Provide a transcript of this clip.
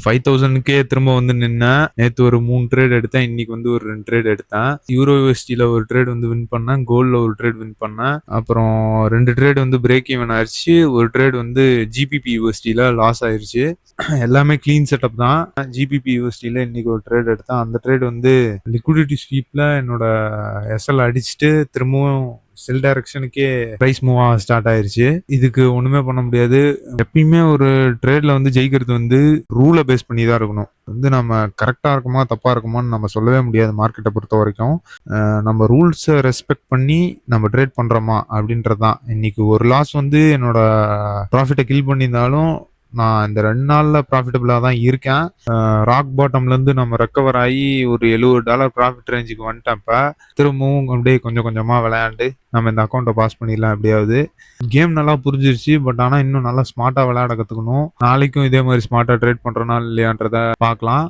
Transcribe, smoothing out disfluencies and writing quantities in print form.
5000க்கே திரும்ப வந்து நின்னேன். நேத்து ஒரு 3 ட்ரேட் எடுத்தேன். இன்னைக்கு வந்து ஒரு 2 ட்ரேட் எடுத்தேன். யூரோ யுஎஸ்டில ஒரு ட்ரேட் வந்து வின் பண்ணேன். கோல்ட்ல ஒரு ட்ரேட் வின் பண்ணேன். அப்புறம் 2 ட்ரேட் வந்து பிரேக் ஈவன் ஆயிருச்சு. ஒரு ட்ரேட் வந்து ஜிபிபி யுஎஸ்டில லாஸ் ஆயிருச்சு. எல்லாமே கிளீன் செட்டப் தான். ஜிபிபி யுஎஸ்டில இன்னைக்கு ஒரு ட்ரேட் எடுத்தேன். அந்த ட்ரேட் வந்து லிக்விடிட்டி ஸ்வீப்ல என்னோட எஸ்எல் அடிச்சுட்டு திரும்பவும் செல் டைரக்ஷனுக்கே பிரைஸ் மூவ் ஆக ஸ்டார்ட் ஆயிருச்சு. இதுக்கு ஒண்ணுமே பண்ண முடியாது. எப்பயுமே ஒரு ட்ரேட்ல வந்து ஜெயிக்கிறது வந்து ரூலை பேஸ் பண்ணி தான் இருக்கணும். வந்து நம்ம கரெக்டா இருக்குமா தப்பா இருக்குமான்னு நம்ம சொல்லவே முடியாது மார்க்கெட்டை பொறுத்த வரைக்கும். நம்ம ரூல்ஸை ரெஸ்பெக்ட் பண்ணி நம்ம ட்ரேட் பண்றோமா அப்படின்றது தான். இன்னைக்கு ஒரு லாஸ் வந்து என்னோட ப்ராஃபிட்டை கில் பண்ணியிருந்தாலும் நான் இந்த 2 நாள்ல ப்ராஃபிட்டபிளா தான் இருக்கேன். ராக் பாட்டம்ல இருந்து நம்ம ரெக்கவர் ஆகி ஒரு $70 ப்ராஃபிட் ரேஞ்சுக்கு வந்துட்டப்ப திரும்பவும் அப்படியே கொஞ்சம் கொஞ்சமா விளையாண்டு நம்ம இந்த அக்கௌண்ட்டை பாஸ் பண்ணிடலாம் எப்படியாவது. கேம் நல்லா புரிஞ்சிருச்சு. பட் ஆனா இன்னும் நல்லா ஸ்மார்ட்டா விளையாட கத்துக்கணும். நாளைக்கும் இதே மாதிரி ஸ்மார்ட்டா ட்ரேட் பண்றோனா இல்லையான்றத பார்க்கலாம்.